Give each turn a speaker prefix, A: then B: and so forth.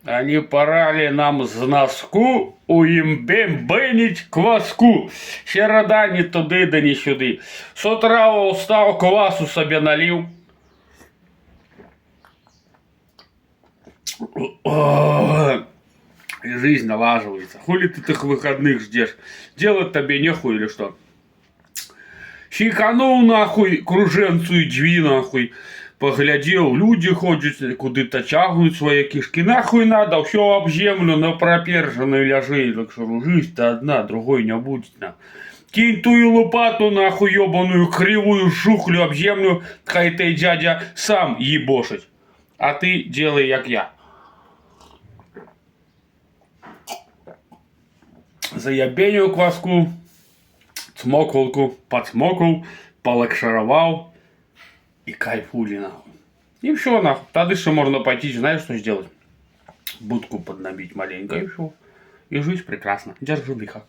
A: А не пора ли нам з носку уїмбембенить кваску? Ще рада ні туди, да ні сюди. С утра устал, квасу себе налил. И жизнь налаживается. Хули ты их выходных ждешь? Делать тебе нехуй или что? Щеканул нахуй круженцу и дві нахуй. Поглядел, люди ходят, куда-то тягнут свои кишки. Нахуй надо, все об землю на проперженной ляжи. Так что жизнь-то одна, другой не будет. На. Кинь тую лопату нахуй ебаную, кривую шухлю об землю, хай ты, дядя, сам ебошить. А ты делай, як я. Заябенил кваску, цмоколку, подсмокал, полакшировал и кайфули нахуй. И все нахуй. Тогда что можно пойти, знаешь, что сделать? Будку поднабить маленько и все. И жизнь прекрасна. Держи лихо.